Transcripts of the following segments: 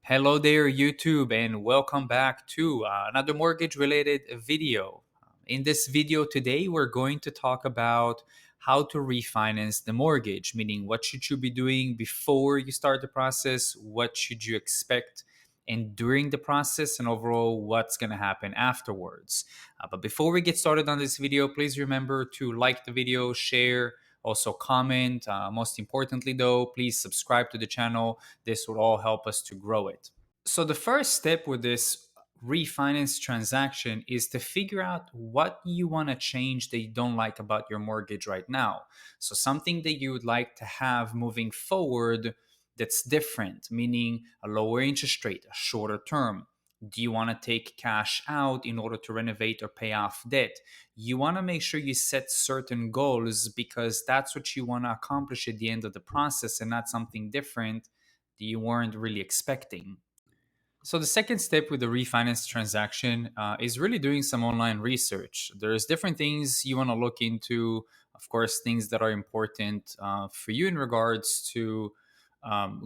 Hello there, YouTube, and welcome back to another mortgage related video. In this video today, we're going to talk about how to refinance the mortgage, meaning what should you be doing before you start the process, what should you expect and during the process, and overall what's going to happen afterwards. But before we get started on this video, please remember to like the video, share, also comment. Most importantly, though, please subscribe to the channel. This would all help us to grow it. So, the first step with this refinance transaction is to figure out what you want to change that you don't like about your mortgage right now. So, something that you would like to have moving forward that's different, meaning a lower interest rate, a shorter term. Do you want to take cash out in order to renovate or pay off debt? You want to make sure you set certain goals because that's what you want to accomplish at the end of the process and not something different that you weren't really expecting. So the second step with the refinance transaction is really doing some online research. There's different things you want to look into, of course, things that are important for you in regards to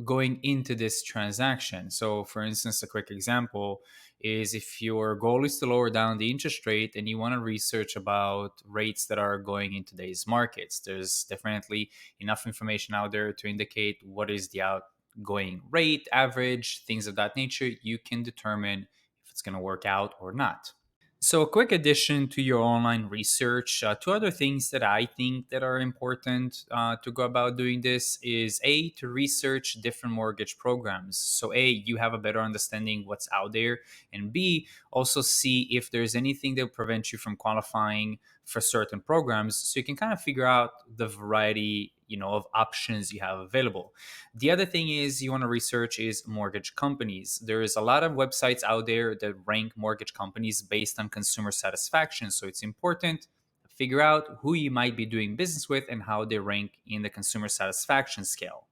going into this transaction. So, for instance, a quick example is if your goal is to lower down the interest rate and you want to research about rates that are going in today's markets. There's definitely enough information out there to indicate what is the outgoing rate, average, things of that nature. You can determine if it's going to work out or not. So, a quick addition to your online research. Two other things that I think that are important to go about doing this is A, to research different mortgage programs. So, A, you have a better understanding what's out there, and B, also see if there's anything that will prevent you from qualifying for certain programs, so you can kind of figure out the variety of options you have available. The other thing is you want to research is mortgage companies. There is a lot of websites out there that rank mortgage companies based on consumer satisfaction. So it's important to figure out who you might be doing business with and how they rank in the consumer satisfaction scale.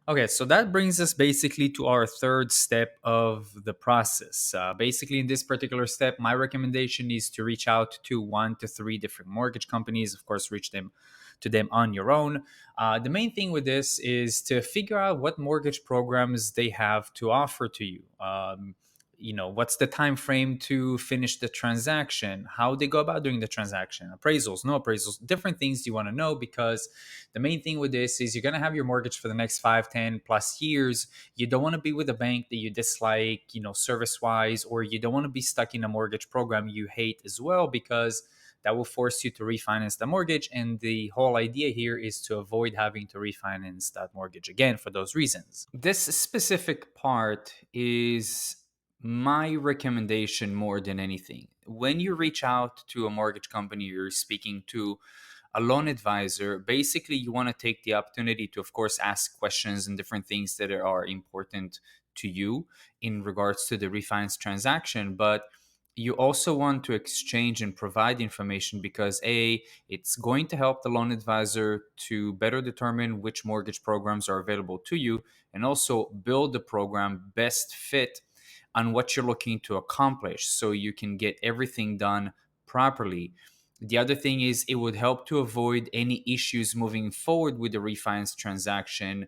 Okay, so that brings us basically to our third step of the process. Basically, in this particular step, my recommendation is to reach out to 1 to 3 different mortgage companies. Of course, reach them to them on your own. The main thing with this is to figure out what mortgage programs they have to offer to you. What's the time frame to finish the transaction, how they go about doing the transaction, appraisals, no appraisals, different things you want to know, because the main thing with this is you're going to have your mortgage for the next 5, 10 plus years. You don't want to be with a bank that you dislike, service wise, or you don't want to be stuck in a mortgage program you hate as well, because that will force you to refinance the mortgage. And the whole idea here is to avoid having to refinance that mortgage again for those reasons. This specific part is my recommendation more than anything. When you reach out to a mortgage company, you're speaking to a loan advisor. Basically, you want to take the opportunity to, of course, ask questions and different things that are important to you in regards to the refinance transaction. But you also want to exchange and provide information because it's going to help the loan advisor to better determine which mortgage programs are available to you, and also build the program best fit on what you're looking to accomplish so you can get everything done properly. The other thing is it would help to avoid any issues moving forward with the refinance transaction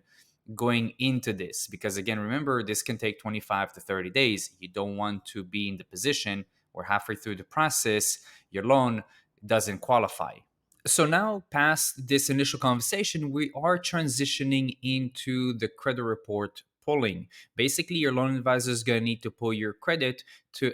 going into this, because again, remember, this can take 25 to 30 days. You don't want to be in the position where halfway through the process your loan doesn't qualify. So now, past this initial conversation, we are transitioning into the credit report pulling. Basically, your loan advisor is going to need to pull your credit to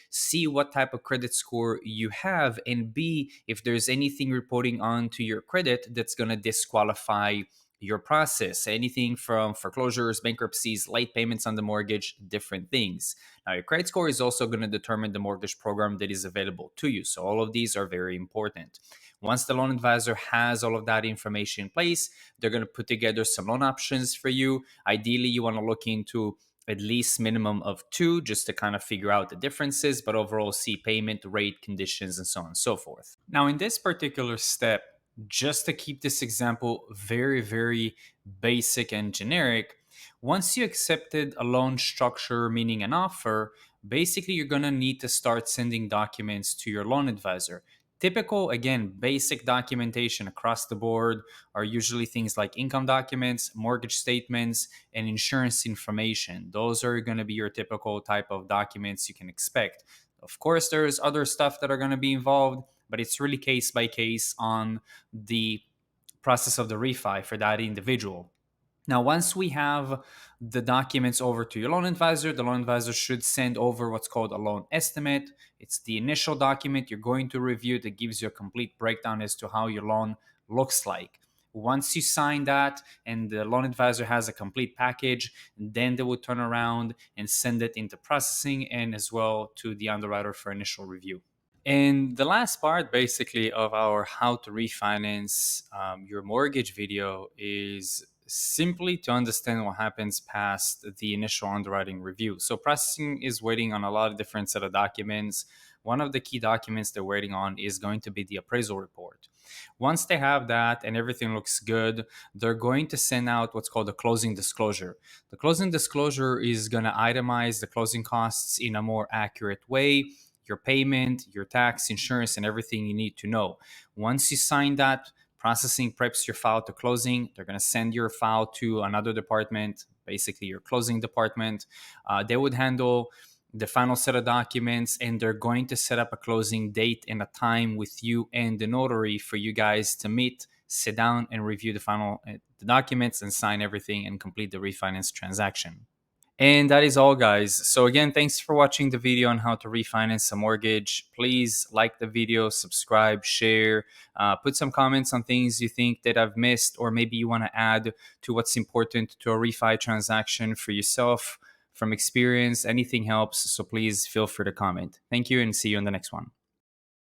see what type of credit score you have, and B, if there's anything reporting on to your credit that's going to disqualify your process. Anything from foreclosures, bankruptcies, late payments on the mortgage, different things. Now, your credit score is also going to determine the mortgage program that is available to you. So all of these are very important. Once the loan advisor has all of that information in place, they're going to put together some loan options for you. Ideally, you want to look into at least minimum of 2 just to kind of figure out the differences, but overall see payment, rate, conditions, and so on and so forth. Now, in this particular step, just to keep this example very, very basic and generic, once you accepted a loan structure, meaning an offer, basically you're going to need to start sending documents to your loan advisor. Typical, again, basic documentation across the board are usually things like income documents, mortgage statements, and insurance information. Those are going to be your typical type of documents you can expect. Of course, there's other stuff that are going to be involved, but it's really case by case on the process of the refi for that individual. Now, once we have the documents over to your loan advisor, the loan advisor should send over what's called a loan estimate. It's the initial document you're going to review that gives you a complete breakdown as to how your loan looks like. Once you sign that and the loan advisor has a complete package, then they will turn around and send it into processing and as well to the underwriter for initial review. And the last part, basically, of our how to refinance your mortgage video is simply to understand what happens past the initial underwriting review. So processing is waiting on a lot of different set of documents. One of the key documents they're waiting on is going to be the appraisal report. Once they have that and everything looks good, they're going to send out what's called a closing disclosure. The closing disclosure is going to itemize the closing costs in a more accurate way, your payment, your tax, insurance, and everything you need to know. Once you sign that, processing preps your file to closing. They're going to send your file to another department, basically your closing department. They would handle the final set of documents, and they're going to set up a closing date and a time with you and the notary for you guys to meet, sit down, and review the final the documents and sign everything and complete the refinance transaction. And that is all, guys. So again, thanks for watching the video on how to refinance a mortgage. Please like the video, subscribe, share, put some comments on things you think that I've missed, or maybe you want to add to what's important to a refi transaction for yourself from experience. Anything helps. So please feel free to comment. Thank you and see you in the next one.